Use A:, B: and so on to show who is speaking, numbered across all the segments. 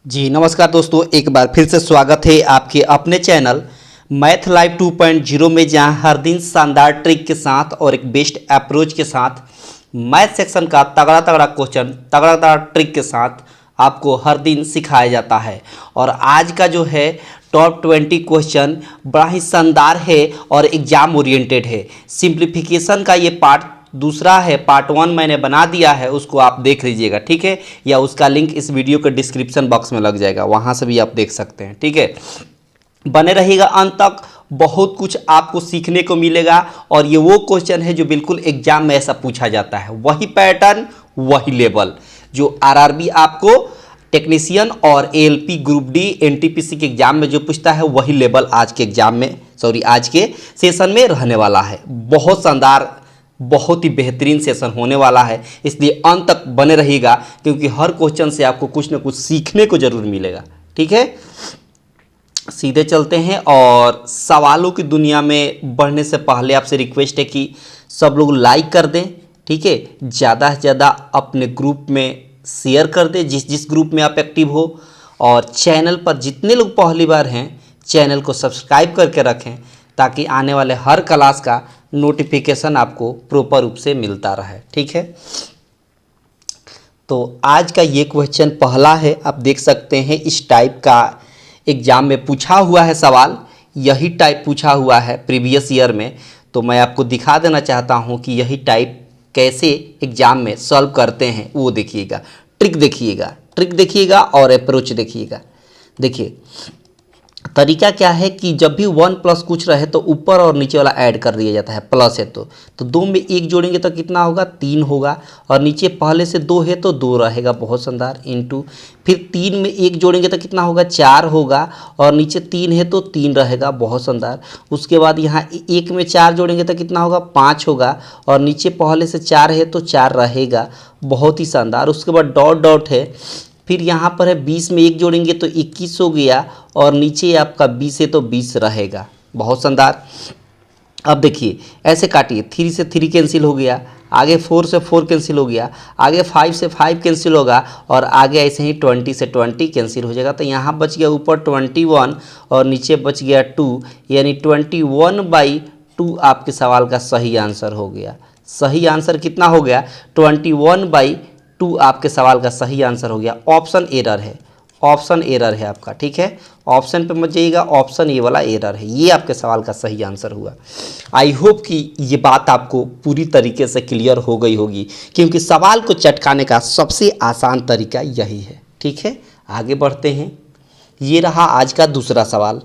A: जी नमस्कार दोस्तों, एक बार फिर से स्वागत है आपके अपने चैनल मैथ लाइव 2.0 में, जहां हर दिन शानदार ट्रिक के साथ और एक बेस्ट अप्रोच के साथ मैथ सेक्शन का तगड़ा तगड़ा क्वेश्चन तगड़ा तगड़ा ट्रिक के साथ आपको हर दिन सिखाया जाता है। और आज का जो है टॉप 20 क्वेश्चन बड़ा ही शानदार है और एग्जाम ओरिएंटेड है। सिंप्लीफिकेशन का ये पार्ट दूसरा है, पार्ट 1 मैंने बना दिया है, उसको आप देख लीजिएगा, ठीक है। या उसका लिंक इस वीडियो के डिस्क्रिप्शन बॉक्स में लग जाएगा, वहाँ से भी आप देख सकते हैं, ठीक है। बने रहिएगा अंत तक, बहुत कुछ आपको सीखने को मिलेगा। और ये वो क्वेश्चन है जो बिल्कुल एग्जाम में ऐसा पूछा जाता है, वही पैटर्न वही लेवल जो आरआरबी आपको टेक्नीशियन और एएलपी ग्रुप डी एनटीपीसी के एग्जाम में जो पूछता है, वही लेवल आज के एग्जाम में आज के सेशन में रहने वाला है। बहुत शानदार, बहुत ही बेहतरीन सेशन होने वाला है, इसलिए अंत तक बने रहिएगा, क्योंकि हर क्वेश्चन से आपको कुछ ना कुछ सीखने को जरूर मिलेगा, ठीक है। सीधे चलते हैं और सवालों की दुनिया में बढ़ने से पहले आपसे रिक्वेस्ट है कि सब लोग लाइक कर दें, ठीक है। ज़्यादा से ज़्यादा अपने ग्रुप में शेयर कर दें, जिस ग्रुप में आप एक्टिव हो। और चैनल पर जितने लोग पहली बार हैं, चैनल को सब्सक्राइब करके रखें, ताकि आने वाले हर क्लास का नोटिफिकेशन आपको प्रॉपर रूप से मिलता रहे, ठीक है। तो आज का ये क्वेश्चन पहला है, आप देख सकते हैं इस टाइप का एग्जाम में पूछा हुआ है सवाल, यही टाइप पूछा हुआ है प्रीवियस ईयर में। तो मैं आपको दिखा देना चाहता हूं कि यही टाइप कैसे एग्जाम में सॉल्व करते हैं, वो देखिएगा, ट्रिक देखिएगा और अप्रोच देखिएगा। देखिए तरीका क्या है कि जब भी 1 प्लस कुछ रहे तो ऊपर और नीचे वाला ऐड कर दिया जाता है, प्लस है तो 2 में 1 जोड़ेंगे तो कितना होगा, 3 होगा। और नीचे पहले से 2 है तो 2 रहेगा, बहुत शानदार, इनटू फिर 3 में 1 जोड़ेंगे तो कितना होगा, 4 होगा। और नीचे 3 है तो 3 रहेगा, बहुत शानदार। उसके बाद यहाँ 1 में 4 जोड़ेंगे तो कितना होगा, 5 होगा। और नीचे पहले से 4 है तो 4 रहेगा, बहुत ही शानदार। उसके बाद डॉट डॉट है, फिर यहाँ पर है 20 में 1 जोड़ेंगे तो 21 हो गया। और नीचे आपका 20 है तो 20 रहेगा, बहुत शानदार। अब देखिए ऐसे काटिए, 3 से 3 कैंसिल हो गया, आगे 4 से 4 कैंसिल हो गया, आगे 5 से 5 कैंसिल होगा, और आगे ऐसे ही 20 से 20 कैंसिल हो जाएगा। तो यहाँ बच गया ऊपर 21 और नीचे बच गया 2, यानी 21/2 आपके सवाल का सही आंसर हो गया। सही आंसर कितना हो गया, 21/2 आपके सवाल का सही आंसर हो गया। ऑप्शन एरर है आपका, ठीक है। ऑप्शन पे मत जाइएगा, ऑप्शन ये वाला एरर है, ये आपके सवाल का सही आंसर हुआ। आई होप कि ये बात आपको पूरी तरीके से क्लियर हो गई होगी, क्योंकि सवाल को चटकाने का सबसे आसान तरीका यही है, ठीक है। आगे बढ़ते हैं, ये रहा आज का दूसरा सवाल।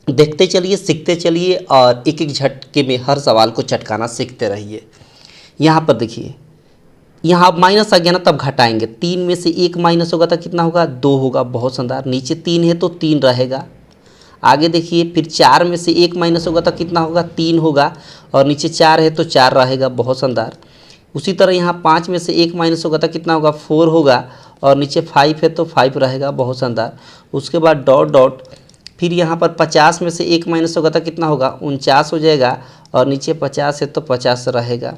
A: देखते चलिए, सीखते चलिए और एक एक झटके में हर सवाल को चटकाना सीखते रहिए। यहाँ पर देखिए, यहाँ माइनस आ गया ना, तब घटाएंगे। 3 में से 1 माइनस होगा तो कितना होगा, 2 होगा, बहुत शानदार। नीचे 3 है तो 3 रहेगा। आगे देखिए, फिर 4 में से 1 माइनस होगा तो कितना होगा, 3 होगा। और नीचे 4 है तो 4 रहेगा, बहुत शानदार। उसी तरह यहाँ 5 में से 1 माइनस होगा तो कितना होगा, 4 होगा। और नीचे 5 है तो 5 रहेगा, बहुत शानदार। उसके बाद डॉट डॉट, फिर यहाँ पर 50 में से 1 माइनस होगा तो कितना होगा, 49 हो जाएगा। और नीचे 50 है तो 50 रहेगा।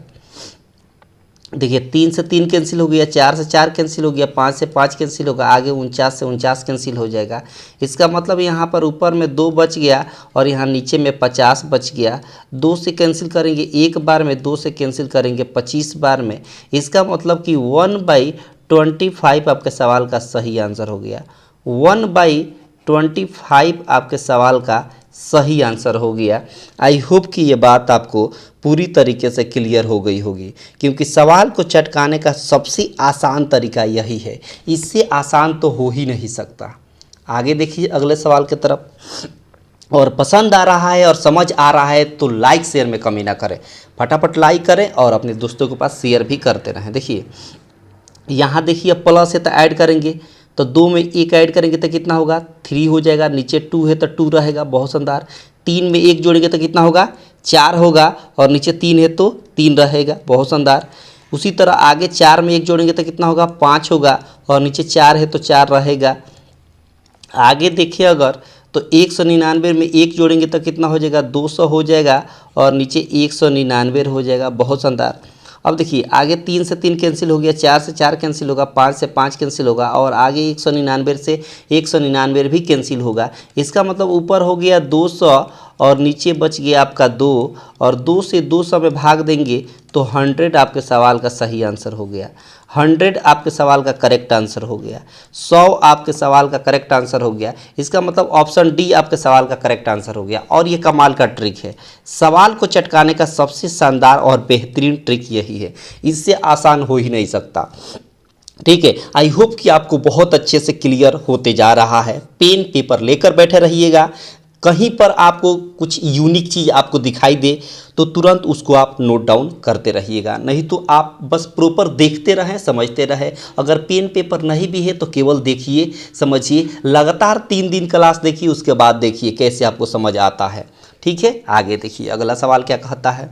A: देखिए 3 से 3 कैंसिल हो गया, 4 से 4 कैंसिल हो गया, 5 से 5 कैंसिल होगा, आगे 49 से 49 कैंसिल हो जाएगा। इसका मतलब यहाँ पर ऊपर में 2 बच गया और यहाँ नीचे में 50 बच गया। 2 से कैंसिल करेंगे 1 बार में, 2 से कैंसिल करेंगे 25 बार में। इसका मतलब कि 1/25 आपके सवाल का सही आंसर हो गया। 1/25 आपके सवाल का सही आंसर हो गया। आई होप कि ये बात आपको पूरी तरीके से क्लियर हो गई होगी, क्योंकि सवाल को चटकाने का सबसे आसान तरीका यही है, इससे आसान तो हो ही नहीं सकता। आगे देखिए अगले सवाल की तरफ। और पसंद आ रहा है और समझ आ रहा है तो लाइक शेयर में कमी ना करें, फटाफट लाइक करें और अपने दोस्तों के पास शेयर भी करते रहें। देखिए यहाँ देखिए प्लस है तो ऐड करेंगे, तो 2 में 1 ऐड करेंगे तो कितना होगा, 3 हो जाएगा। नीचे 2 है तो 2 रहेगा, बहुत शानदार। 3 में 1 जोड़ेंगे तो कितना होगा, 4 होगा। और नीचे 3 है तो 3 रहेगा, बहुत शानदार। उसी तरह आगे 4 में 1 जोड़ेंगे तो कितना होगा, 5 होगा। और नीचे 4 है तो 4 रहेगा। आगे देखिए अगर तो 199 में 1 जोड़ेंगे तो कितना हो जाएगा, 200 हो जाएगा। और नीचे 199 हो जाएगा, बहुत शानदार। अब देखिए आगे 3 से 3 कैंसिल हो गया, 4 से 4 कैंसिल होगा, 5 से 5 कैंसिल होगा और आगे 199 से 199 भी कैंसिल होगा। इसका मतलब ऊपर हो गया 200 और नीचे बच गया आपका 2 और 2 से 200 में भाग देंगे तो 100 आपके सवाल का सही आंसर हो गया। 100 आपके सवाल का करेक्ट आंसर हो गया। 100 आपके सवाल का करेक्ट आंसर हो गया। इसका मतलब ऑप्शन डी आपके सवाल का करेक्ट आंसर हो गया। और ये कमाल का ट्रिक है, सवाल को चटकाने का सबसे शानदार और बेहतरीन ट्रिक यही है, इससे आसान हो ही नहीं सकता। ठीक है, आई होप कि आपको बहुत अच्छे से क्लियर होते जा रहा है। पेन पेपर लेकर बैठे रहिएगा, कहीं पर आपको कुछ यूनिक चीज़ आपको दिखाई दे तो तुरंत उसको आप नोट डाउन करते रहिएगा, नहीं तो आप बस प्रॉपर देखते रहें, समझते रहें। अगर पेन पेपर नहीं भी है तो केवल देखिए, समझिए, लगातार 3 दिन क्लास देखिए, उसके बाद देखिए कैसे आपको समझ आता है। ठीक है, आगे देखिए अगला सवाल क्या कहता है।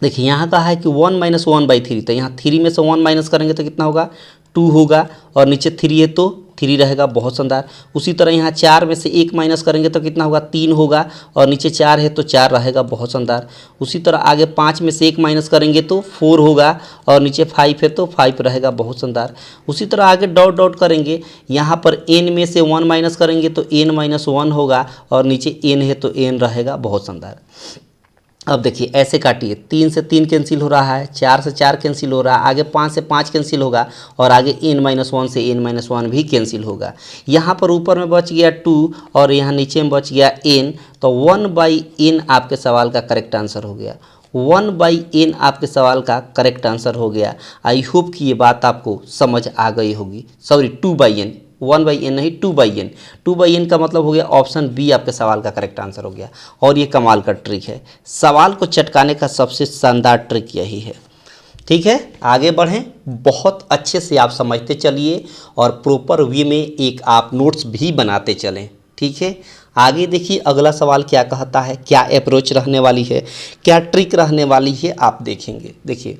A: देखिए यहाँ कहा है कि 1 - 1/3, तो यहाँ 3 में से 1 माइनस करेंगे तो कितना होगा, 2 होगा और नीचे 3 है तो 3 रहेगा, बहुत शानदार। उसी तरह यहाँ 4 में से 1 माइनस करेंगे तो कितना होगा, 3 होगा और नीचे 4 है तो 4 रहेगा, बहुत शानदार। उसी तरह आगे 5 में से 1 माइनस करेंगे तो 4 होगा और नीचे 5 है तो 5 रहेगा, बहुत शानदार। उसी तरह आगे डॉट डॉट करेंगे, यहाँ पर n में से 1 माइनस करेंगे तो n - 1 होगा और नीचे n है तो n रहेगा, बहुत शानदार। अब देखिए ऐसे काटिए, 3 से 3 कैंसिल हो रहा है, 4 से 4 कैंसिल हो रहा है, आगे 5 से 5 कैंसिल होगा और आगे n - 1 से n - 1 भी कैंसिल होगा। यहाँ पर ऊपर में बच गया 2 और यहाँ नीचे में बच गया n, तो 1/n आपके सवाल का करेक्ट आंसर हो गया। 1/n आपके सवाल का करेक्ट आंसर हो गया। आई होप कि ये बात आपको समझ आ गई होगी। सॉरी, 2/n, 1/n नहीं, 2/n। 2/n का मतलब हो गया ऑप्शन बी आपके सवाल का करेक्ट आंसर हो गया। और ये कमाल का ट्रिक है, सवाल को चटकाने का सबसे शानदार ट्रिक यही है। ठीक है, आगे बढ़ें, बहुत अच्छे से आप समझते चलिए और प्रॉपर वे में एक आप नोट्स भी बनाते चलें। ठीक है, आगे देखिए अगला सवाल क्या कहता है, क्या अप्रोच रहने वाली है, क्या ट्रिक रहने वाली है, आप देखेंगे। देखिए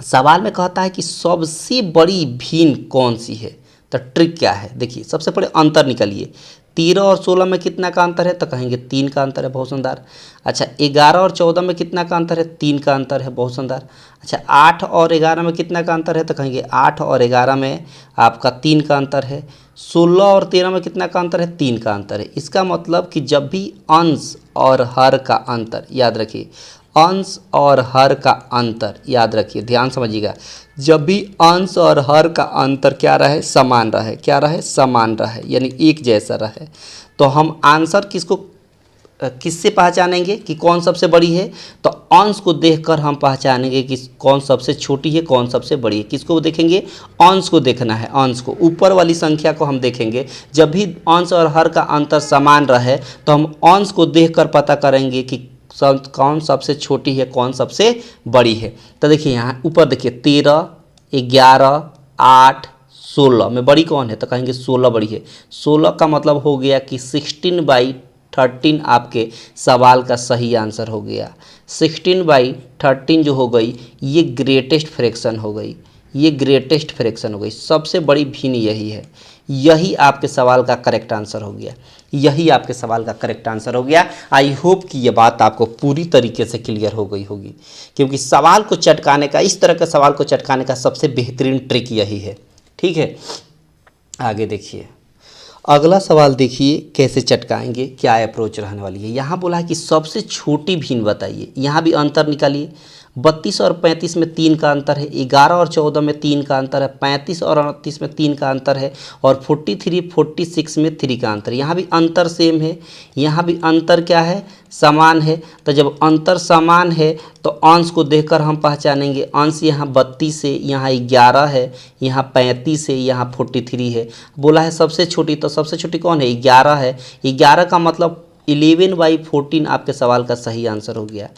A: सवाल में कहता है कि सबसे बड़ी भीन कौन सी है, तो ट्रिक क्या है। देखिए सबसे पहले अंतर निकालिए, 13 और 16 में कितना का अंतर है, तो कहेंगे 3 का अंतर है, बहुत शानदार। अच्छा 11 और 14 में कितना का अंतर है, 3 का अंतर है, बहुत शानदार। अच्छा 8 और 11 में कितना का अंतर है, तो कहेंगे 8 और 11 में आपका 3 का अंतर है। 16 और 13 में कितना का अंतर है, 3 का अंतर है। इसका मतलब कि जब भी अंश और हर का अंतर, याद रखिए, अंश और हर का अंतर याद रखिए, ध्यान समझिएगा, जब भी अंश और हर का अंतर क्या रहे, समान रहे, क्या रहे, समान रहे, यानी एक जैसा रहे, तो हम आंसर किससे पहचानेंगे कि कौन सबसे बड़ी है, तो अंश को देखकर हम पहचानेंगे कि कौन सबसे छोटी है, कौन सबसे बड़ी है। किसको देखेंगे, अंश को देखना है, अंश को, ऊपर वाली संख्या को हम देखेंगे। जब भी अंश और हर का अंतर समान रहे तो हम अंश को देखकर पता करेंगे कि कौन सबसे छोटी है, कौन सबसे बड़ी है। तो देखिए यहाँ ऊपर देखिए 13, 11, 8, 16 में बड़ी कौन है, तो कहेंगे 16 बड़ी है। 16 का मतलब हो गया कि 16/13 आपके सवाल का सही आंसर हो गया। 16/13 जो हो गई ये ग्रेटेस्ट फ्रैक्शन हो गई, ये ग्रेटेस्ट फ्रैक्शन हो गई, सबसे बड़ी भिन्न यही है। यही आपके सवाल का करेक्ट आंसर हो गया, यही आपके सवाल का करेक्ट आंसर हो गया। आई होप कि ये बात आपको पूरी तरीके से क्लियर हो गई होगी, क्योंकि सवाल को चटकाने का, इस तरह के सवाल को चटकाने का सबसे बेहतरीन ट्रिक यही है। ठीक है, आगे देखिए अगला सवाल, देखिए कैसे चटकाएंगे, क्या अप्रोच रहने वाली है। यहाँ बोला है कि सबसे छोटी भिन्न बताइए, यहाँ भी अंतर निकालिए। 32 और 35 में 3 का अंतर है, 11 और 14 में 3 का अंतर है, 35 और 29 में 3 का अंतर है और 43, 46 में 3 का अंतर है। यहाँ भी अंतर सेम है, यहाँ भी अंतर क्या है, समान है। तो जब अंतर समान है तो अंश को देखकर हम पहचानेंगे। अंश यहाँ 32 है, यहाँ 11 है, यहाँ 35 है, यहाँ 43 है। बोला है सबसे छोटी, तो सबसे छोटी कौन है, 11 है। 11 का मतलब 11/14 आपके सवाल का सही आंसर हो गया।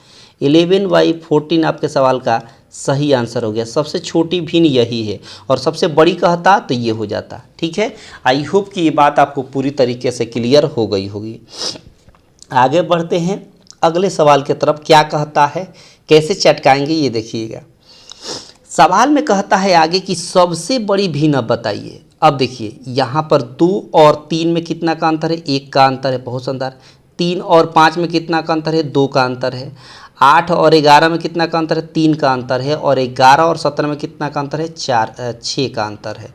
A: 11/14 आपके सवाल का सही आंसर हो गया। सबसे छोटी भिन्न यही है और सबसे बड़ी कहता तो ये हो जाता। ठीक है, आई होप कि ये बात आपको पूरी तरीके से क्लियर हो गई होगी। आगे बढ़ते हैं अगले सवाल की तरफ, क्या कहता है, कैसे चटकाएंगे ये देखिएगा। सवाल में कहता है आगे कि सबसे बड़ी भिन्न अब बताइए। अब देखिए यहाँ पर 2 और 3 में कितना का अंतर है, 1 का अंतर है, बहुत शानदार। 3 और 5 में कितना का अंतर है, 2 का अंतर है। 8 और 11 में कितना का अंतर है, 3 का अंतर है। और 11 और 17 में कितना का अंतर है, 6 का अंतर है।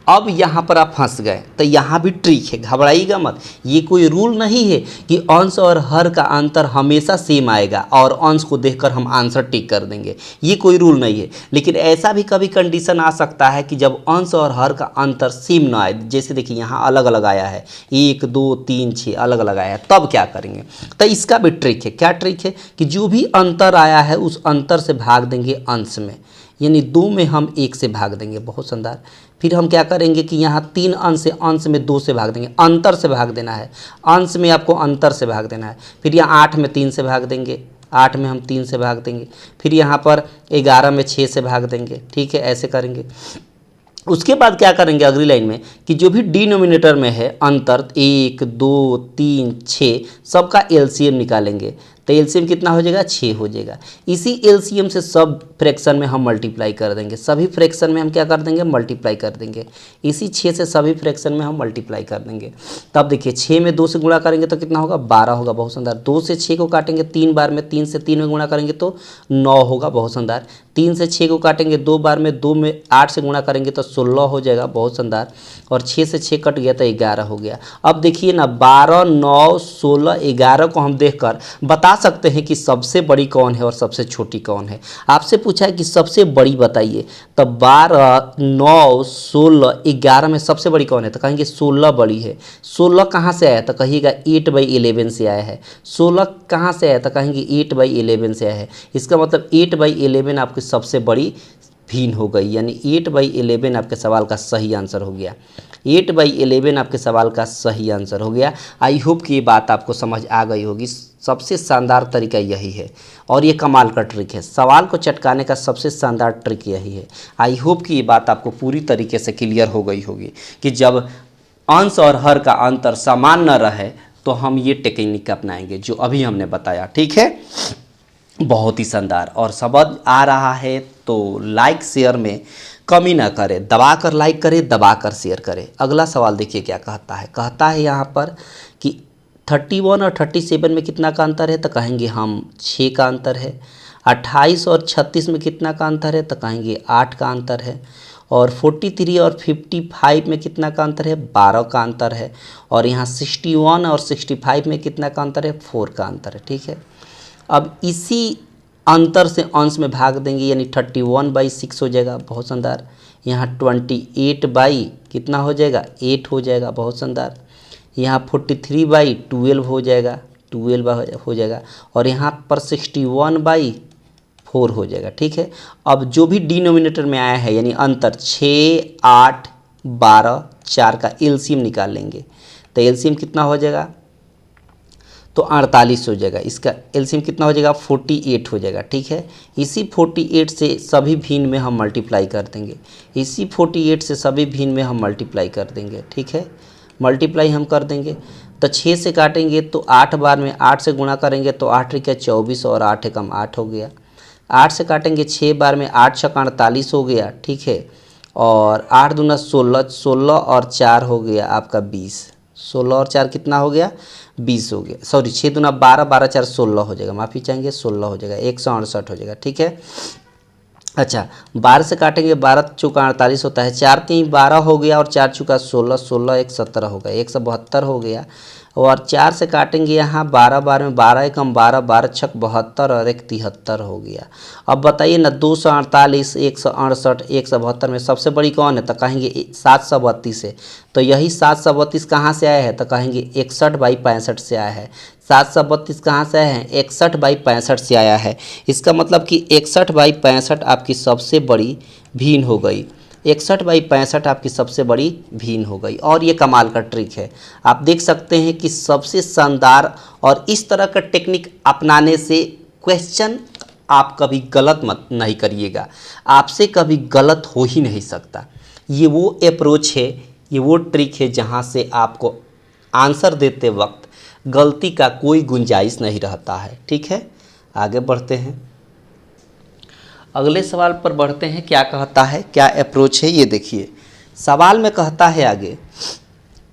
A: अब यहाँ पर आप फंस गए, तो यहाँ भी ट्रिक है, घबराइएगा मत। ये कोई रूल नहीं है कि अंश और हर का अंतर हमेशा सेम आएगा और अंश को देखकर हम आंसर टिक कर देंगे, ये कोई रूल नहीं है। लेकिन ऐसा भी कभी कंडीशन आ सकता है कि जब अंश और हर का अंतर सेम ना आए, जैसे देखिए यहाँ अलग अलग आया है, 1 2 3 6 अलग अलग आया है, तब क्या करेंगे। तो इसका भी ट्रिक है। क्या ट्रिक है कि जो भी अंतर आया है उस अंतर से भाग देंगे अंश में, यानी 2 में हम 1 से भाग देंगे। बहुत शानदार। फिर हम क्या करेंगे कि यहाँ 3 अंश है, अंश में 2 से भाग देंगे, अंतर से भाग देना है, अंश में आपको अंतर से भाग देना है। फिर यहाँ 8 में 3 से भाग देंगे, 8 में हम 3 से भाग देंगे। फिर यहाँ पर 11 में 6 से भाग देंगे, ठीक है, ऐसे करेंगे। उसके बाद क्या करेंगे अगली लाइन में कि जो भी डिनोमिनेटर में है अंतर 1 2 3 6 सबका एलसीएम निकालेंगे। तो एलसीएम कितना हो जाएगा, 6 हो जाएगा। इसी एलसीएम से सब फ्रैक्शन में हम मल्टीप्लाई कर देंगे, सभी फ्रैक्शन में हम क्या कर देंगे, मल्टीप्लाई कर देंगे। इसी 6 से सभी फ्रैक्शन में हम मल्टीप्लाई कर देंगे। तब देखिए 6 में 2 से गुणा करेंगे तो कितना होगा, 12 होगा। बहुत शानदार। 2 से 6 को काटेंगे 3 बार में, 3 से 3 में गुणा करेंगे तो 9 होगा। बहुत शानदार। 3 से 6 को काटेंगे 2 बार में, 2 में 8 से गुणा करेंगे तो 16 हो जाएगा। बहुत शानदार। और 6 से 6 कट गया तो 11 हो गया। अब देखिए ना, 12 9 16 11 को हम देखकर बता सकते हैं कि सबसे बड़ी कौन है और सबसे छोटी कौन है। आपसे पूछा है कि सबसे बड़ी बताइए, तो 12 9 16 11 में सबसे बड़ी कौन है, तो कहेंगे 16 बड़ी है। 16 कहाँ से आया, तो कहिएगा 8/11 से आया है। 16 कहाँ से आया, तो कहेंगे 8/11 से आया है। इसका मतलब 8/11 आपकी सबसे बड़ी भिन्न हो गई, यानी 8/11 आपके सवाल का सही आंसर हो गया। 8/11 आपके सवाल का सही आंसर हो गया। आई होप कि ये बात आपको समझ आ गई होगी। सबसे शानदार तरीका यही है और ये कमाल का ट्रिक है। सवाल को चटकाने का सबसे शानदार ट्रिक यही है। आई होप कि ये बात आपको पूरी तरीके से क्लियर हो गई होगी कि जब अंश और हर का अंतर समान न रहे तो हम ये टेक्निक अपनाएंगे जो अभी हमने बताया। ठीक है, बहुत ही शानदार। और समझ आ रहा है तो लाइक शेयर में कमी ना करें, दबाकर लाइक करें, दबाकर शेयर करें। अगला सवाल देखिए क्या कहता है। कहता है यहाँ पर कि 31 और 37 में कितना का अंतर है, तो कहेंगे हम 6 का अंतर है। 28 और 36 में कितना का अंतर है, तो कहेंगे 8 का अंतर है। और 43 और 55 में कितना का अंतर है, 12 का अंतर है। और यहाँ 61 और 65 में कितना का अंतर है, 4 का अंतर है। ठीक है, अब इसी अंतर से अंश में भाग देंगे, यानी 31/6 हो जाएगा। बहुत शानदार। यहाँ 28 कितना हो जाएगा, 8 हो जाएगा। बहुत शानदार। यहाँ 43/12 हो जाएगा, 12 हो जाएगा। और यहाँ पर 61/4 हो जाएगा। ठीक है, अब जो भी डिनोमिनेटर में आया है यानी अंतर 6 8 12 4 का एलसीएम निकाल लेंगे। तो एलसीएम कितना हो जाएगा, तो 48 हो जाएगा। इसका एलसीएम कितना हो जाएगा, 48 हो जाएगा। ठीक है, इसी 48 से सभी भिन्न में हम मल्टीप्लाई कर देंगे। इसी 48 से सभी भिन्न में हम मल्टीप्लाई कर देंगे। ठीक है, मल्टीप्लाई हम कर देंगे तो 6 से काटेंगे तो 8 बार में, 8 से गुणा करेंगे तो 8 क्या 24 और 8 एकम 8 हो गया। 8 से काटेंगे 6 बार में, 8 छक्का 48 हो गया। ठीक है, और 8 दूना 16, 16 और 4 हो गया आपका 20। 16 और 4 कितना हो गया, 20 हो गया। सॉरी 6 दूना 12, 12 4 16 हो जाएगा। माफ़ी चाहेंगे, 16 हो जाएगा, 168 हो जाएगा। ठीक है, अच्छा 12 से काटेंगे, 12 चौका 48 होता है, 4 3 12 हो गया और 4 चौका 16, 16 1 17 हो गया, 172 हो गया। और 4 से काटेंगे यहाँ 12 बार में, 12 एकम 12, 12 छक 72 और 1 73 हो गया। अब बताइए ना, 248 168 172 में सबसे बड़ी कौन है, तो कहेंगे 732 है। तो यही 732 कहाँ से आया है, तो कहेंगे 61/65 से आया है। 732 कहाँ से आया है, 61/65 से आया है। इसका मतलब कि 61/65 आपकी सबसे बड़ी भिन्न हो गई। 61/65 आपकी सबसे बड़ी भिन्न हो गई। और ये कमाल का ट्रिक है, आप देख सकते हैं कि सबसे शानदार। और इस तरह का टेक्निक अपनाने से क्वेश्चन आप कभी गलत मत नहीं करिएगा, आपसे कभी गलत हो ही नहीं सकता। ये वो अप्रोच है, ये वो ट्रिक है जहाँ से आपको आंसर देते वक्त गलती का कोई गुंजाइश नहीं रहता है। ठीक है, आगे बढ़ते हैं, अगले सवाल पर बढ़ते हैं। क्या कहता है, क्या अप्रोच है, ये देखिए। सवाल में कहता है आगे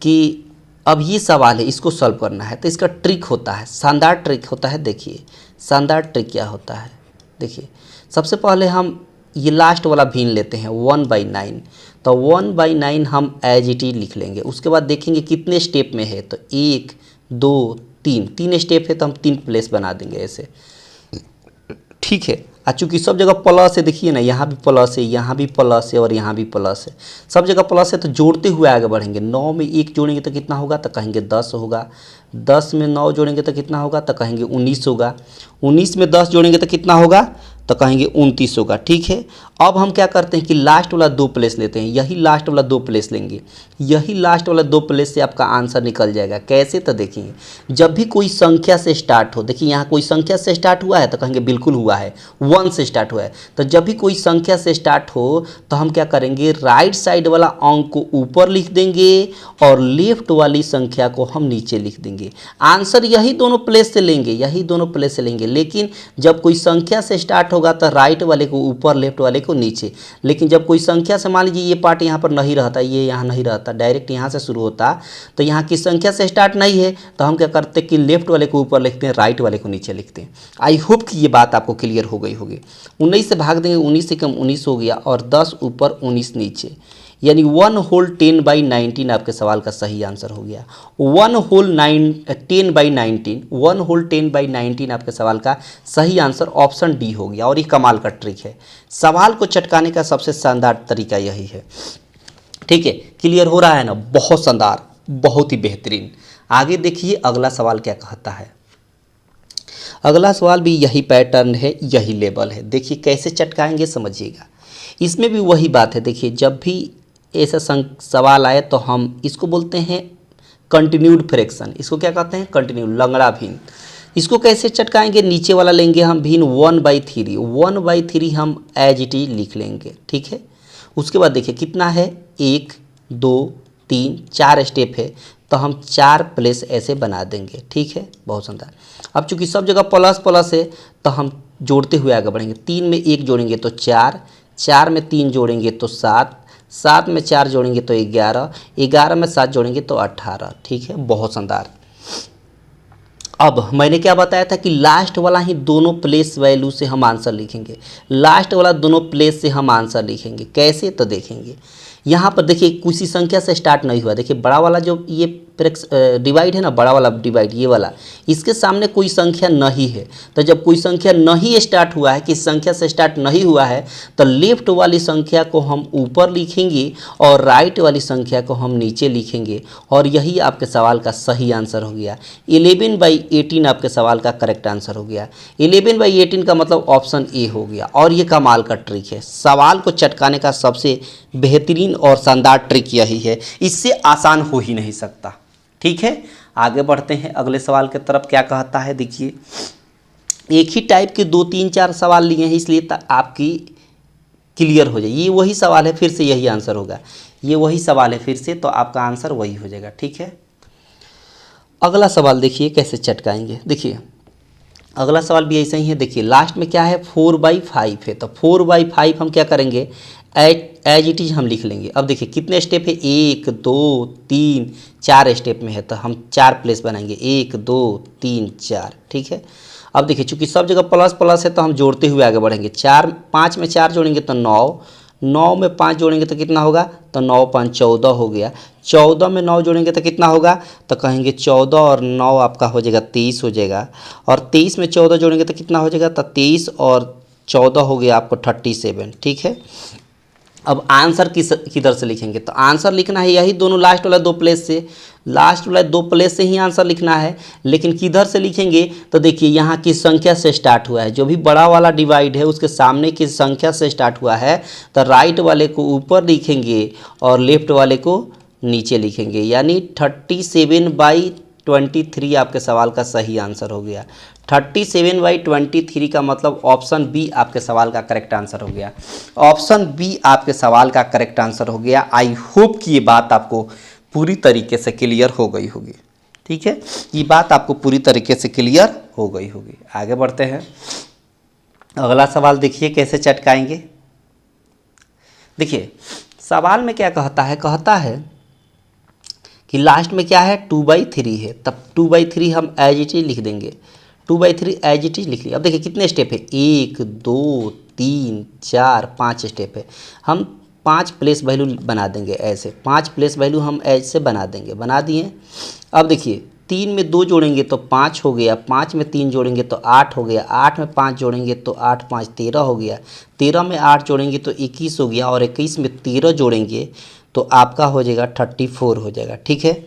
A: कि अब ये सवाल है, इसको सॉल्व करना है। तो इसका ट्रिक होता है, शानदार ट्रिक होता है। देखिए शानदार ट्रिक क्या होता है, देखिए सबसे पहले हम ये लास्ट वाला भिन्न लेते हैं 1/9, तो 1/9 हम एज इट इज लिख लेंगे। उसके बाद देखेंगे कितने स्टेप में है, तो 1 2 3, 3 स्टेप है तो हम 3 प्लेस बना देंगे ऐसे, ठीक है। चूँकि सब जगह प्लस है, देखिए ना यहाँ भी प्लस है, यहाँ भी प्लस है और यहाँ भी प्लस है, सब जगह प्लस है, तो जोड़ते हुए आगे बढ़ेंगे। 9 में 1 जोड़ेंगे तो कितना होगा, तो कहेंगे 10 होगा। 10 में 9 जोड़ेंगे तो कितना होगा, तो कहेंगे 19 होगा। 19 में 10 जोड़ेंगे तो कितना होगा, तो कहेंगे 29 होगा, ठीक है। अब हम क्या करते हैं कि लास्ट वाला 2 प्लेस लेते हैं, यही लास्ट वाला 2 प्लेस लेंगे, यही लास्ट वाला 2 प्लेस से आपका आंसर निकल जाएगा। कैसे, तो देखिए जब भी कोई संख्या से स्टार्ट हो, देखिए यहाँ कोई संख्या से स्टार्ट हुआ है तो कहेंगे बिल्कुल हुआ है, 1 से स्टार्ट हुआ है। तो जब भी कोई संख्या से स्टार्ट हो तो हम क्या करेंगे, राइट साइड वाला अंक को ऊपर लिख देंगे और लेफ्ट वाली संख्या को हम नीचे लिख देंगे। आंसर यही दोनों प्लेस से लेंगे, यही दोनों प्लेस से लेंगे, लेकिन जब कोई संख्या से स्टार्ट होगा तो राइट वाले को ऊपर, लेफ्ट वाले को नीचे। लेकिन जब कोई संख्या से, मान लीजिए ये पार्ट यहाँ पर नहीं रहता, ये यहाँ नहीं रहता, डायरेक्ट यहाँ से शुरू होता, तो यहाँ की संख्या से स्टार्ट नहीं है तो हम क्या करते हैं कि लेफ्ट वाले को ऊपर लिखते हैं, राइट वाले को नीचे लिखते हैं। आई होप कि ये बात आपको क्लियर हो गई होगी। 19 से भाग देंगे, 19 से कम 19 हो गया और 10 ऊपर 19 नीचे, यानी 1 होल 10/19 आपके सवाल का सही आंसर हो गया। 1 होल 10/19, 1 होल 10/19 आपके सवाल का सही आंसर ऑप्शन डी हो गया। और ये कमाल का ट्रिक है, सवाल को चटकाने का सबसे शानदार तरीका यही है, ठीक है। क्लियर हो रहा है ना, बहुत शानदार, बहुत ही बेहतरीन। आगे देखिए अगला सवाल क्या कहता है। अगला सवाल भी यही पैटर्न है, यही लेवल है। देखिए कैसे चटकाएंगे समझिएगा। इसमें भी वही बात है, देखिए जब भी ऐसा सवाल आए तो हम इसको बोलते हैं कंटिन्यूड फ्रैक्शन। इसको क्या कहते हैं, कंटिन्यूड, लंगड़ा भिन्न। इसको कैसे चटकाएंगे, नीचे वाला लेंगे हम भिन्न 1/3, 1/3 हम एज इट इज लिख लेंगे, ठीक है। उसके बाद देखिए कितना है, 1 2 3 4 स्टेप है तो हम 4 प्लेस ऐसे बना देंगे, ठीक है, बहुत शानदार। अब चूंकि सब जगह प्लस प्लस है तो हम जोड़ते हुए आगे बढ़ेंगे। 3 में 1 जोड़ेंगे तो 4, 4 में 3 जोड़ेंगे तो 7, 7 में 4 जोड़ेंगे तो 11, 11 में 7 जोड़ेंगे तो 18, ठीक है, बहुत शानदार। अब मैंने क्या बताया था कि लास्ट वाला ही दोनों प्लेस वैल्यू से हम आंसर लिखेंगे, लास्ट वाला दोनों प्लेस से हम आंसर लिखेंगे। कैसे, तो देखेंगे यहाँ पर देखिए किसी संख्या से स्टार्ट नहीं हुआ, देखिए बड़ा वाला जो ये डिवाइड है ना, बड़ा वाला डिवाइड ये वाला, इसके सामने कोई संख्या नहीं है। तो जब कोई संख्या नहीं स्टार्ट हुआ है, किसी संख्या से स्टार्ट नहीं हुआ है, तो लेफ्ट वाली संख्या को हम ऊपर लिखेंगे और राइट वाली संख्या को हम नीचे लिखेंगे। और यही आपके सवाल का सही आंसर हो गया। 11/18 आपके सवाल का करेक्ट आंसर हो गया। 11/18 का मतलब ऑप्शन ए हो गया। और ये कमाल का ट्रिक है, सवाल को चटकाने का सबसे बेहतरीन और शानदार ट्रिक यही है, इससे आसान हो ही नहीं सकता, ठीक है। आगे बढ़ते हैं अगले सवाल की तरफ। क्या कहता है, देखिए एक ही टाइप के 2 3 4 सवाल लिए हैं, इसलिए आपकी क्लियर हो जाए। ये वही सवाल है, फिर से यही आंसर होगा, ये वही सवाल है फिर से, तो आपका आंसर वही हो जाएगा, ठीक है। अगला सवाल देखिए कैसे चटकाएंगे। देखिए अगला सवाल भी ऐसा ही है। देखिए लास्ट में क्या है, 4/5 है, तो 4/5 हम क्या करेंगे, एज इट इज हम लिख लेंगे। अब देखिए कितने स्टेप है, 1 2 3 4 स्टेप में है, तो हम 4 प्लेस बनाएंगे, 1 2 3 4, ठीक है। अब देखिए चूंकि सब जगह प्लस प्लस है तो हम जोड़ते हुए आगे बढ़ेंगे। 5 में 4 जोड़ेंगे तो 9, 9 में 5 जोड़ेंगे तो कितना होगा, तो 9 5 14 हो गया। 14 में 9 जोड़ेंगे तो कितना होगा, तो कहेंगे 14 और 9 आपका हो जाएगा 23 हो जाएगा। और 23 में 14 जोड़ेंगे तो कितना हो जाएगा, तो 23 और 14 हो गया आपको 37, ठीक है। अब आंसर किधर से लिखेंगे, तो आंसर लिखना है यही दोनों लास्ट वाला 2 प्लेस से, लास्ट वाला 2 प्लेस से ही आंसर लिखना है। लेकिन किधर से लिखेंगे, तो देखिए यहाँ की संख्या से स्टार्ट हुआ है, जो भी बड़ा वाला डिवाइड है उसके सामने की संख्या से स्टार्ट हुआ है, तो राइट वाले को ऊपर लिखेंगे और लेफ्ट वाले को नीचे लिखेंगे, यानी 37/23 आपके सवाल का सही आंसर हो गया। 37/23 का मतलब ऑप्शन बी आपके सवाल का करेक्ट आंसर हो गया। ऑप्शन बी आपके सवाल का करेक्ट आंसर हो गया। आई होप कि ये बात आपको पूरी तरीके से क्लियर हो गई होगी, ठीक है, ये बात आपको पूरी तरीके से क्लियर हो गई होगी। आगे बढ़ते हैं, अगला सवाल देखिए कैसे चटकाएंगे। देखिए सवाल में क्या कहता है कि लास्ट में क्या है, 2/3 है, तब 2/3 हम एज इट इज लिख देंगे। 2/3 एज इट इज लिख लिया। अब देखिए कितने स्टेप है, 1 2 3 4 5 स्टेप है। हम 5 प्लेस वैल्यू बना देंगे ऐसे, 5 प्लेस वैल्यू हम ऐसे बना देंगे, बना दिए। अब देखिए 3 में 2 जोड़ेंगे तो 5 हो गया, 5 में 3 जोड़ेंगे तो 8 हो गया, 8 में 5 जोड़ेंगे तो 8 5 13 हो गया, 13 में 8 जोड़ेंगे तो 21 हो गया, और 21 में 13 जोड़ेंगे तो आपका हो जाएगा 34 हो जाएगा। ठीक है,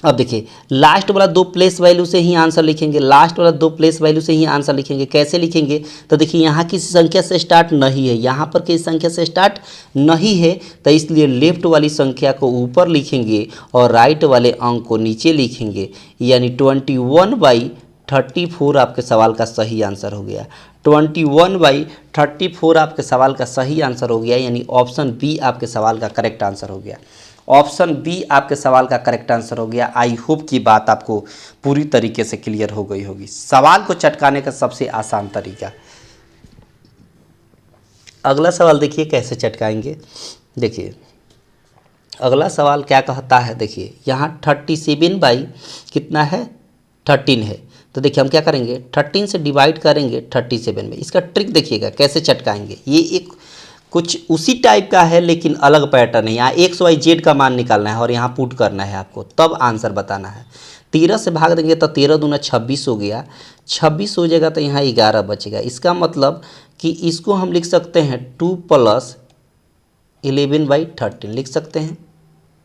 A: अब देखिए लास्ट वाला 2 प्लेस वैल्यू से ही आंसर लिखेंगे, लास्ट वाला 2 प्लेस वैल्यू से ही आंसर लिखेंगे। कैसे लिखेंगे, तो देखिए यहाँ किसी संख्या से स्टार्ट नहीं है, यहाँ पर किसी संख्या से स्टार्ट नहीं है, तो इसलिए लेफ्ट वाली संख्या को ऊपर लिखेंगे और राइट वाले अंक को नीचे लिखेंगे, यानी 21/34 आपके सवाल का सही आंसर हो गया। 21/34 आपके सवाल का सही आंसर हो गया, यानी ऑप्शन बी आपके सवाल का करेक्ट आंसर हो गया। ऑप्शन बी आपके सवाल का करेक्ट आंसर हो गया। आई होप की बात आपको पूरी तरीके से क्लियर हो गई होगी। सवाल को चटकाने का सबसे आसान तरीका। अगला सवाल देखिए कैसे चटकाएंगे। देखिए अगला सवाल क्या कहता है, देखिए यहाँ 37 बाई कितना है 13 है, तो देखिए हम क्या करेंगे 13 से डिवाइड करेंगे 37 में। इसका ट्रिक देखिएगा कैसे चटकाएंगे, ये एक कुछ उसी टाइप का है लेकिन अलग पैटर्न है। यहाँ एक्स वाई जेड का मान निकालना है और यहाँ पुट करना है आपको, तब आंसर बताना है। 13 से भाग देंगे तो 13 दूना 26 हो गया, 26 हो जाएगा तो यहाँ 11 बचेगा। इसका मतलब कि इसको हम लिख सकते हैं 2 + 11/13 लिख सकते हैं,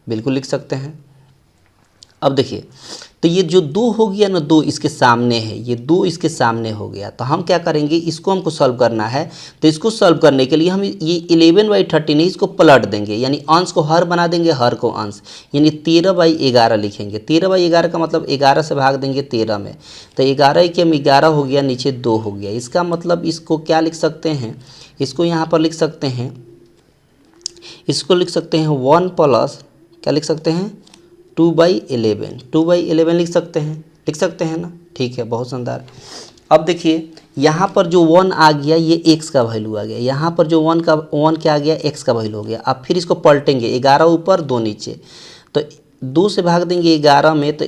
A: बिल्कुल लिख सकते हैं। अब देखिए तो ये जो 2 हो गया ना, 2 इसके सामने है, ये 2 इसके सामने हो गया, तो हम क्या करेंगे इसको हमको सॉल्व करना है। तो इसको सॉल्व करने के लिए हम ये 11/13 है इसको पलट देंगे, यानी अंश को हर बना देंगे, हर को अंश, यानी 13/11 लिखेंगे। 13/11 का मतलब 11 से भाग देंगे 13 में, तो 11 के 11 हो गया, नीचे 2 हो गया। इसका मतलब इसको क्या लिख सकते हैं, इसको यहाँ पर लिख सकते हैं, इसको लिख सकते हैं 1 + क्या लिख सकते हैं 2/11, 2/11 लिख सकते हैं ना। ठीक है, बहुत शानदार। अब देखिए यहाँ पर जो 1 आ गया ये x का वैल्यू आ गया, यहाँ पर जो 1 क्या आ गया x का वैल्यू हो गया। अब फिर इसको पलटेंगे, 11 ऊपर 2 नीचे, तो 2 से भाग देंगे 11 में, तो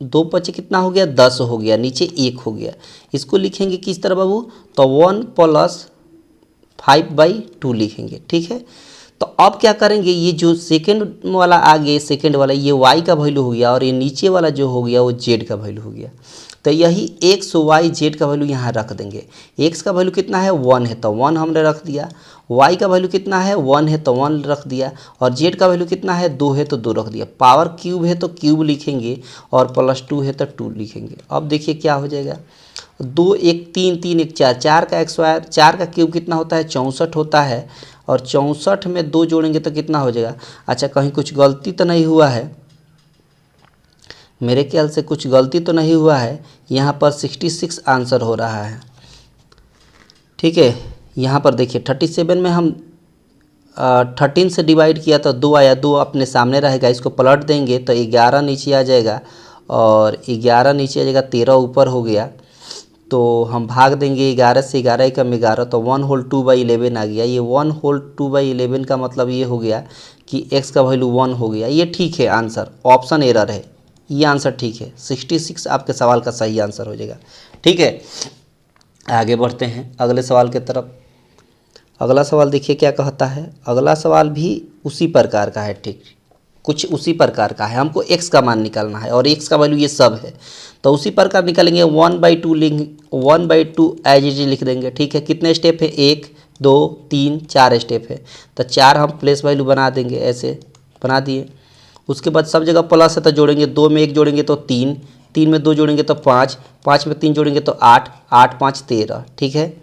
A: 2 बचे कितना हो गया 10 हो गया, नीचे 1 हो गया। इसको लिखेंगे किस तरह बाबू, तो 1 + 5/2 लिखेंगे। ठीक है, तो अब क्या करेंगे, ये जो सेकंड वाला आ गया, सेकंड वाला ये y का वैल्यू हो गया, और ये नीचे वाला जो हो गया वो z का वैल्यू हो गया। तो यही x y z का वैल्यू यहाँ रख देंगे। x का वैल्यू कितना है 1 है तो 1 हमने रख दिया, y का वैल्यू कितना है 1 है तो 1 रख दिया, और z का वैल्यू कितना है 2 है तो 2 रख दिया। पावर क्यूब है तो क्यूब लिखेंगे, और +2 है तो 2 लिखेंगे। अब देखिए क्या हो जाएगा, 2 1 3 3 1 4, 4 का x² 4 का क्यूब कितना होता है 64 होता है, और 64 में 2 जोड़ेंगे तो कितना हो जाएगा। अच्छा कहीं कुछ गलती तो नहीं हुआ है, मेरे ख्याल से कुछ गलती तो नहीं हुआ है, यहाँ पर 66 आंसर हो रहा है। ठीक है, यहाँ पर देखिए 37 में हम 13 से डिवाइड किया तो 2 आया, 2 अपने सामने रहेगा, इसको पलट देंगे तो 11 नीचे आ जाएगा, और 11 नीचे आ जाएगा, 13 ऊपर हो गया, तो हम भाग देंगे 11 से, 11 एकम 11, तो 1 होल 2/11 आ गया। ये 1 होल 2/11 का मतलब ये हो गया कि x का वैल्यू 1 हो गया। ये ठीक है आंसर, ऑप्शन एरर है, ये आंसर ठीक है। 66 आपके सवाल का सही आंसर हो जाएगा। ठीक है, आगे बढ़ते हैं अगले सवाल की तरफ। अगला सवाल देखिए क्या कहता है। अगला सवाल भी उसी प्रकार का है, ठीक कुछ उसी प्रकार का है। हमको x का मान निकालना है और x का वैल्यू ये सब है, तो उसी प्रकार निकालेंगे। 1/2 एज इट इज लिख देंगे। ठीक है, कितने स्टेप है 1 2 3 4 स्टेप है, तो 4 हम प्लेस वैल्यू बना देंगे, ऐसे बना दिए। उसके बाद सब जगह प्लस है तो जोड़ेंगे, 2 में 1 जोड़ेंगे तो 3, 3 में 2 जोड़ेंगे तो 5, 5 में 3 जोड़ेंगे तो 8, 8 5 13। ठीक है,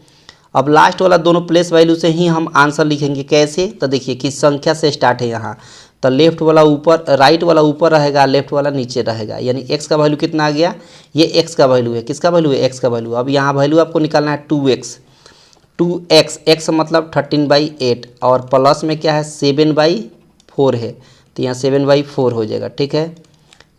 A: अब लास्ट वाला दोनों प्लेस वैल्यू से ही हम आंसर लिखेंगे। कैसे, तो देखिए किस संख्या से स्टार्ट है यहाँ, तो लेफ्ट वाला ऊपर, राइट वाला ऊपर रहेगा, लेफ्ट वाला नीचे रहेगा, यानी x का वैल्यू कितना आ गया, ये x का वैल्यू है। किसका वैल्यू है, x का वैल्यू। अब यहाँ वैल्यू आपको निकालना है 2x, x मतलब 13/8, और प्लस में क्या है 7/4 है, तो यहाँ 7/4 हो जाएगा। ठीक है,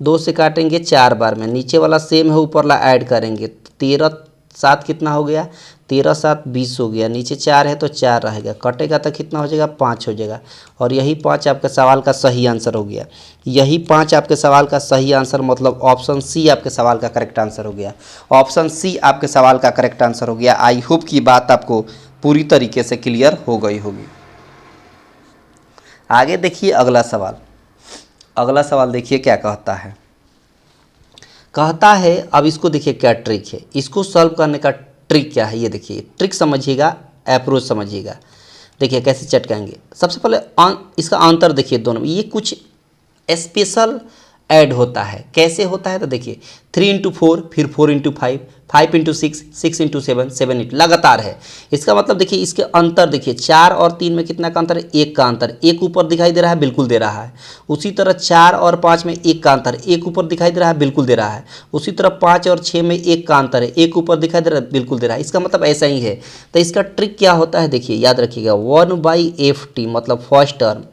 A: 2 से काटेंगे 4 बार में, नीचे वाला सेम है, ऊपर वाला ऐड करेंगे, 13 सात कितना हो गया, 13 7 20 हो गया, नीचे 4 है तो 4 रहेगा, कटेगा तो कितना हो जाएगा, 5 हो जाएगा। और यही 5 आपके सवाल का सही आंसर हो गया। यही 5 आपके सवाल का सही आंसर, मतलब ऑप्शन सी आपके सवाल का करेक्ट आंसर हो गया। ऑप्शन सी आपके सवाल का करेक्ट आंसर हो गया। आई होप की बात आपको पूरी तरीके से क्लियर हो गई होगी। आगे देखिए अगला सवाल। अगला सवाल देखिए क्या कहता है। कहता है, अब इसको देखिए क्या ट्रिक है, इसको सॉल्व करने का ट्रिक क्या है ये देखिए, ट्रिक समझिएगा, अप्रोच समझिएगा। देखिए कैसे चटकाएंगे। सबसे पहले इसका अंतर देखिए दोनों में, ये कुछ स्पेशल ऐड होता है। कैसे होता है तो देखिए 3 इंटू 4, फिर 4 इंटू 5, 5 इंटू 6, 6 इंटू 7, 7 इंटू लगातार है। इसका मतलब देखिए इसके अंतर देखिए 4 और 3 में कितना का अंतर है, 1 का अंतर। 1 ऊपर दिखाई दे रहा है, बिल्कुल दे रहा है। उसी तरह 4 और 5 में 1 का अंतर, 1 ऊपर दिखाई दे रहा है, बिल्कुल दे रहा है। उसी तरह 5 और 6 में 1 का अंतर है, 1 ऊपर दिखाई दे रहा है, बिल्कुल दे रहा है। इसका मतलब ऐसा ही है। तो इसका ट्रिक क्या होता है देखिए, याद रखिएगा, 1/ft मतलब फर्स्ट टर्म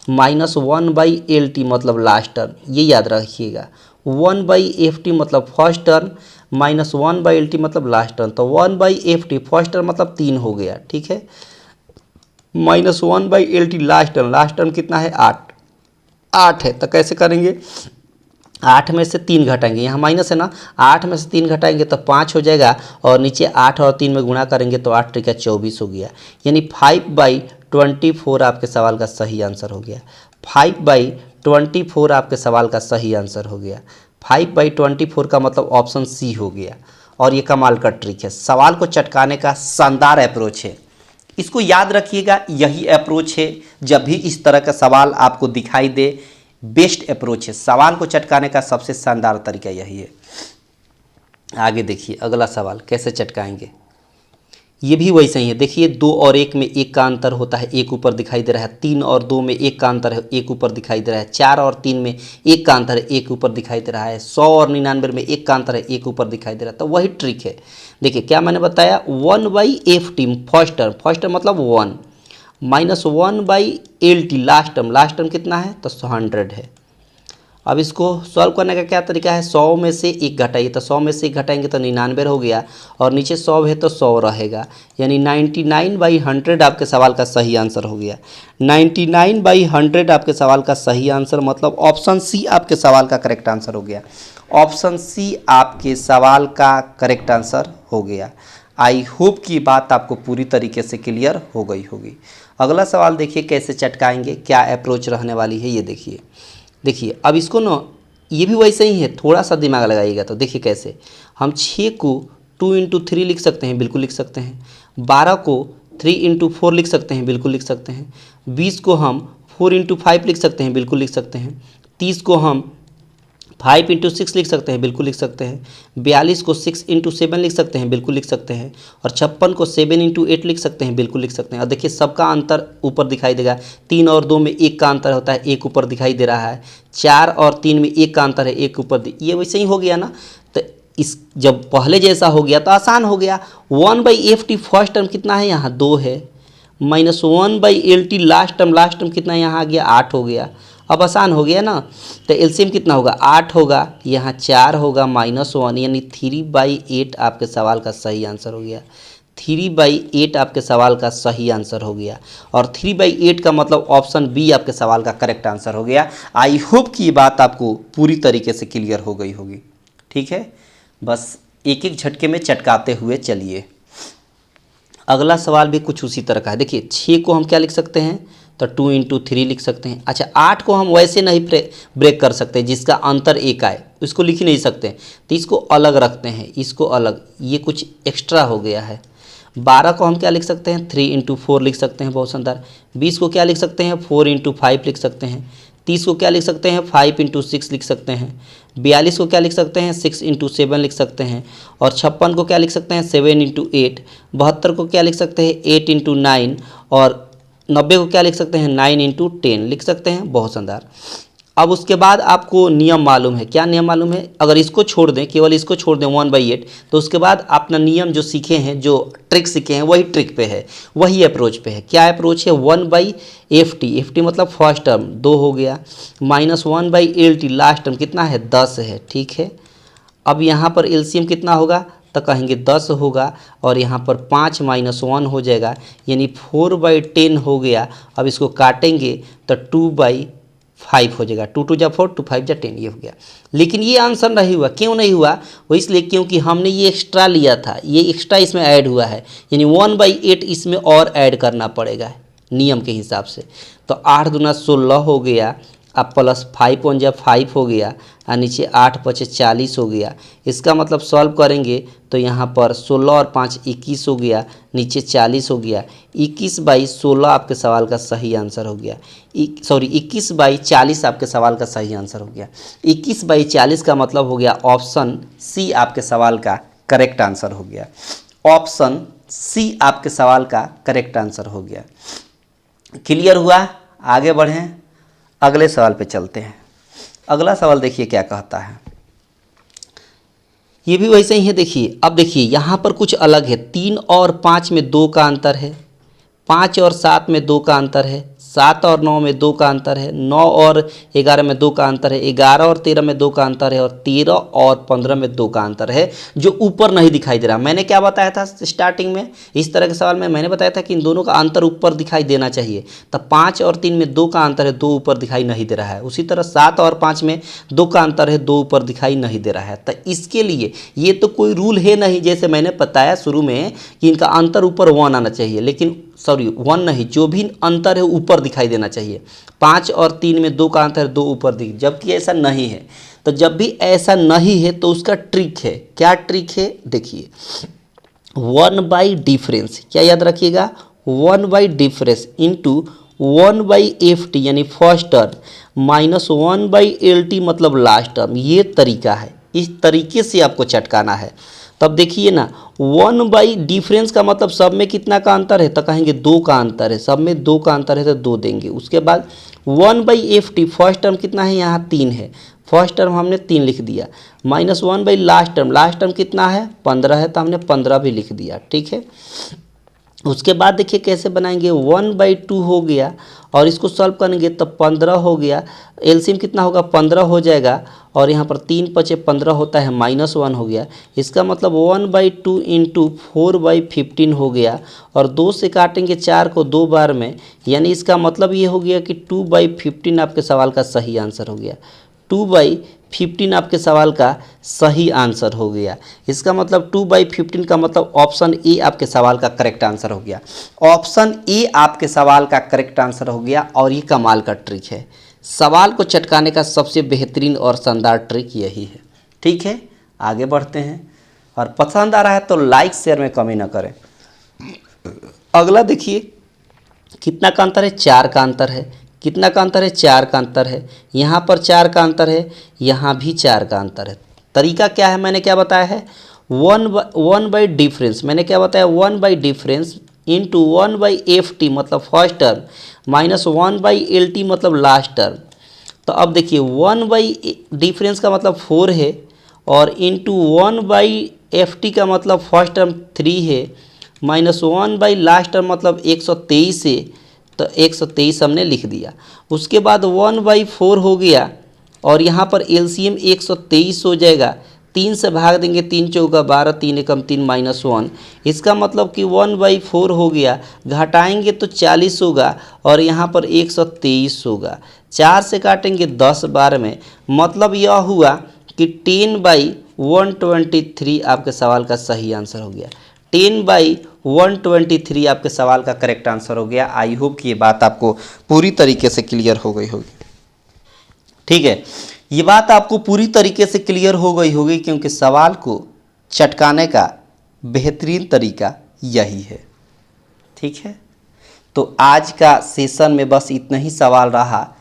A: माइनस 1/LT मतलब लास्ट टर्म, ये याद रखिएगा। 1/ft मतलब फर्स्ट टर्म माइनस 1/LT मतलब लास्ट टर्म। तो 1/ft फर्स्ट टर्म मतलब 3 हो गया, ठीक है, माइनस 1/LT लास्ट टर्म कितना है, 8 है। तो कैसे करेंगे, 8 में से 3 घटाएंगे, यहाँ माइनस है ना, 8 में से 3 घटाएंगे तो 5 हो जाएगा, और नीचे 8 और 3 में गुणा करेंगे तो 8 त्रिका 24 हो गया। यानी 5/24 आपके सवाल का सही आंसर हो गया। 5/24 आपके सवाल का सही आंसर हो गया। 5/24 का मतलब ऑप्शन सी हो गया। और ये कमाल का ट्रिक है, सवाल को चटकाने का शानदार अप्रोच है। इसको याद रखिएगा, यही अप्रोच है जब भी इस तरह का सवाल आपको दिखाई दे, बेस्ट अप्रोच है। सवाल को चटकाने का सबसे शानदार तरीका यही है। आगे देखिए अगला सवाल कैसे चटकाएंगे, ये भी वैसे ही है। देखिए 2 और 1 में 1 का अंतर होता है, 1 ऊपर दिखाई दे रहा है। 3 और 2 में 1 का अंतर है, 1 ऊपर दिखाई दे रहा है। 4 और 3 में 1 का अंतर है, 1 ऊपर दिखाई दे रहा है। 100 और 99 में 1 का अंतर है, 1 ऊपर दिखाई दे रहा है। तो वही ट्रिक है। देखिए क्या मैंने बताया, 1/ft फर्स्ट टर्म मतलब 1 माइनस 1/LT लास्ट टर्म कितना है, तो 100 है। अब इसको सॉल्व करने का क्या तरीका है, 100 में से 1 घटाइए, तो 100 में से 1 घटाएंगे तो 99 हो गया, और नीचे 100 है तो 100 रहेगा। यानी 99/100 आपके सवाल का सही आंसर हो गया। 99/100 आपके सवाल का सही आंसर, मतलब ऑप्शन सी आपके सवाल का करेक्ट आंसर हो गया। ऑप्शन सी आपके सवाल का करेक्ट आंसर हो गया। आई होप की बात आपको पूरी तरीके से क्लियर हो गई होगी। अगला सवाल देखिए कैसे चटकाएंगे, क्या अप्रोच रहने वाली है ये देखिए। अब इसको ना, ये भी वैसे ही है, थोड़ा सा दिमाग लगाइएगा तो देखिए कैसे। हम 6 को 2 इंटू 3 लिख सकते हैं, बिल्कुल लिख सकते हैं। 12 को 3 इंटू 4 लिख सकते हैं, बिल्कुल लिख सकते हैं। 20 को हम 4 इंटू 5 लिख सकते हैं, बिल्कुल लिख सकते हैं। 30 को हम 5 इंटू 6 लिख सकते हैं, बिल्कुल लिख सकते हैं। 42 को 6 इंटू 7 लिख सकते हैं, बिल्कुल लिख सकते हैं। और 56 को 7 इंटू 8 लिख सकते हैं, बिल्कुल लिख सकते हैं। और देखिए सबका अंतर ऊपर दिखाई देगा। 3 और 2 में 1 का अंतर होता है, 1 ऊपर दिखाई दे रहा है। 4 और 3 में 1 का अंतर है, 1 ऊपर, ये वैसे ही हो गया ना। तो इस जब पहले जैसा हो गया तो आसान हो गया। 1/ft फर्स्ट टर्म कितना है, यहाँ 2 है, माइनस 1/LT लास्ट टर्म कितना है, यहाँ आ गया 8 हो गया। अब आसान हो गया ना। तो एलसीएम कितना होगा, 8 होगा, यहाँ 4 होगा, -1 यानी 3/8 आपके सवाल का सही आंसर हो गया। 3/8 आपके सवाल का सही आंसर हो गया। और 3/8 का मतलब ऑप्शन बी आपके सवाल का करेक्ट आंसर हो गया। आई होप कि ये बात आपको पूरी तरीके से क्लियर हो गई होगी। ठीक है, बस एक एक झटके में चटकाते हुए चलिए। अगला सवाल भी कुछ उसी तरह का है। देखिए 6 को हम क्या लिख सकते हैं, तो 2 इंटू 3 लिख सकते हैं। अच्छा 8 को हम वैसे नहीं ब्रेक कर सकते, जिसका अंतर 1 आए इसको लिख ही नहीं सकते, तो इसको अलग रखते हैं, इसको अलग, ये कुछ एक्स्ट्रा हो गया है। 12 को हम क्या लिख सकते हैं, 3 इंटू 4 लिख सकते हैं, बहुत शानदार। 20 को क्या लिख सकते हैं, 4 इंटू 5 लिख सकते हैं। 30 को क्या लिख सकते हैं, 5 इंटू 6 लिख सकते हैं। 42 को क्या लिख सकते हैं, 6 इंटू 7 लिख सकते हैं। और 56 को क्या लिख सकते हैं, 7 इंटू 8। 72 को क्या लिख सकते हैं, 8 इंटू 9। और 90 को क्या लिख सकते हैं, 9 इंटू 10 लिख सकते हैं, बहुत शानदार। अब उसके बाद आपको नियम मालूम है, क्या नियम मालूम है, अगर इसको छोड़ दें, केवल इसको छोड़ दें 1/8, तो उसके बाद अपना नियम जो सीखे हैं, जो ट्रिक सीखे हैं, वही ट्रिक पे है, वही अप्रोच पे है। क्या अप्रोच है, 1/ft, ft मतलब फर्स्ट टर्म 2 हो गया, माइनस 1/LT लास्ट टर्म कितना है, 10 है। ठीक है, अब यहाँ पर एलसीएम कितना होगा, तो कहेंगे 10 होगा और यहाँ पर 5 माइनस 1 हो जाएगा, यानी 4/10 हो गया। अब इसको काटेंगे तो 2/5 हो जाएगा। 2 2 जा 4, 2 5 जा 10, ये हो गया। लेकिन ये आंसर नहीं हुआ, क्यों नहीं हुआ? वो इसलिए क्योंकि हमने ये एक्स्ट्रा लिया था, ये एक्स्ट्रा इसमें ऐड हुआ है, यानी 1/8 इसमें और ऐड करना पड़ेगा नियम के हिसाब से। तो 8 दूना 16 हो गया, अब प्लस 5 1 जा 5 हो गया और नीचे 8 5 40 हो गया। इसका मतलब सॉल्व करेंगे तो यहाँ पर 16 और 5 21 हो गया, नीचे 40 हो गया। 21/16 आपके सवाल का सही आंसर हो गया। 21/40 आपके सवाल का सही आंसर हो गया। 21/40 का मतलब हो गया ऑप्शन सी आपके सवाल का करेक्ट आंसर हो गया। ऑप्शन सी आपके सवाल का करेक्ट आंसर हो गया। क्लियर हुआ? आगे बढ़ें, अगले सवाल पे चलते हैं। अगला सवाल देखिए क्या कहता है। ये भी वैसे ही है। देखिए, अब देखिए यहाँ पर कुछ अलग है। 3 और 5 में 2 का अंतर है, 5 और 7 में 2 का अंतर है, 7 और 9 में 2 का अंतर है, 9 और 11 में 2 का अंतर है, 11 और 13 में 2 का अंतर है और 13 और 15 में 2 का अंतर है, जो ऊपर नहीं दिखाई दे रहा। मैंने क्या बताया था स्टार्टिंग में? इस तरह के सवाल में मैंने बताया था कि इन दोनों का अंतर ऊपर दिखाई देना चाहिए। तब 5 और 3 में 2 का अंतर है, 2 ऊपर दिखाई नहीं दे रहा है। उसी तरह 7 और 5 में 2 का अंतर है, 2 ऊपर दिखाई नहीं दे रहा है। तो इसके लिए ये तो कोई रूल है नहीं, जैसे मैंने बताया शुरू में कि इनका अंतर ऊपर 1 आना चाहिए, लेकिन 1 नहीं, जो भी अंतर है ऊपर दिखाई देना चाहिए। 5 और 3 में 2 का अंतर है, 2 ऊपर दिख, जबकि ऐसा नहीं है। तो जब भी ऐसा नहीं है तो उसका ट्रिक है। क्या ट्रिक है? देखिए, 1/डिफरेंस, क्या याद रखिएगा? 1/डिफरेंस इंटू 1/FT यानी फर्स्ट टर्म माइनस 1/LT मतलब लास्ट टर्म। ये तरीका है, इस तरीके से आपको चटकाना है। तब देखिए ना, 1/डिफरेंस का मतलब सब में कितना का अंतर है? तो कहेंगे 2 का अंतर है, सब में 2 का अंतर है तो 2 देंगे। उसके बाद 1/FT फर्स्ट टर्म कितना है? यहाँ 3 है, फर्स्ट टर्म हमने 3 लिख दिया, माइनस 1/लास्ट टर्म, लास्ट टर्म कितना है? 15 है, तो हमने 15 भी लिख दिया। ठीक है। उसके बाद देखिए कैसे बनाएंगे, 1/2 हो गया और इसको सॉल्व करेंगे तो 15 हो गया। एलसीएम कितना होगा? 15 हो जाएगा और यहाँ पर 3 5 15 होता है, -1 हो गया। इसका मतलब 1/2 इंटू 4/15 हो गया और 2 से काटेंगे 4 को 2 बार में, यानी इसका मतलब ये हो गया कि 2/15 आपके सवाल का सही आंसर हो गया। 2/15 आपके सवाल का सही आंसर हो गया। इसका मतलब 2/15 का मतलब ऑप्शन ए आपके सवाल का करेक्ट आंसर हो गया। ऑप्शन ए आपके सवाल का करेक्ट आंसर हो गया। और ये कमाल का ट्रिक है, सवाल को चटकाने का सबसे बेहतरीन और शानदार ट्रिक यही है। ठीक है, आगे बढ़ते हैं। और पसंद आ रहा है तो लाइक शेयर में कमी ना करें। अगला देखिए, कितना का अंतर है? 4 का अंतर है। कितना का अंतर है? 4 का अंतर है। यहाँ पर 4 का अंतर है, यहाँ भी 4 का अंतर है। तरीका क्या है? मैंने क्या बताया है? 1/डिफरेंस, मैंने क्या बताया? 1/डिफरेंस इंटू 1/FT मतलब फर्स्ट टर्म माइनस 1/LT मतलब लास्ट टर्म। तो अब देखिए, 1/डिफरेंस का मतलब 4 है और इंटू 1/FT का मतलब फर्स्ट टर्म 3 है, माइनस 1/लास्ट टर्म मतलब 123 है, तो 123 हमने लिख दिया। उसके बाद 1/4 हो गया और यहाँ पर एलसीएम 123 हो जाएगा। 3 से भाग देंगे, 3 चौका 12, 3 एकम 3 -1। इसका मतलब कि 1/4 हो गया, घटाएंगे तो 40 होगा और यहाँ पर 123 होगा। 4 से काटेंगे 10 बार में, मतलब यह हुआ कि 10/123 आपके सवाल का सही आंसर हो गया। 10/123 आपके सवाल का करेक्ट आंसर हो गया। आई होप कि ये बात आपको पूरी तरीके से क्लियर हो गई होगी। ठीक है, ये बात आपको पूरी तरीके से क्लियर हो गई होगी, क्योंकि सवाल को चटकाने का बेहतरीन तरीका यही है। ठीक है, तो आज का सेशन में बस इतना ही सवाल रहा।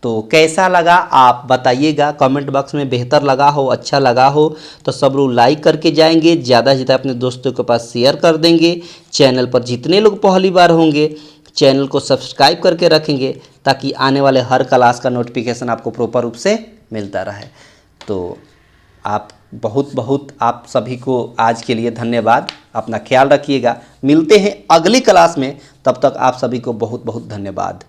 A: तो कैसा लगा आप बताइएगा कमेंट बॉक्स में। बेहतर लगा हो, अच्छा लगा हो तो सब लोग लाइक करके जाएंगे, ज़्यादा से ज़्यादा अपने दोस्तों के पास शेयर कर देंगे। चैनल पर जितने लोग पहली बार होंगे चैनल को सब्सक्राइब करके रखेंगे, ताकि आने वाले हर क्लास का नोटिफिकेशन आपको प्रॉपर रूप से मिलता रहे। तो आप बहुत आप सभी को आज के लिए धन्यवाद। अपना ख्याल रखिएगा, मिलते हैं अगली क्लास में। तब तक आप सभी को बहुत धन्यवाद।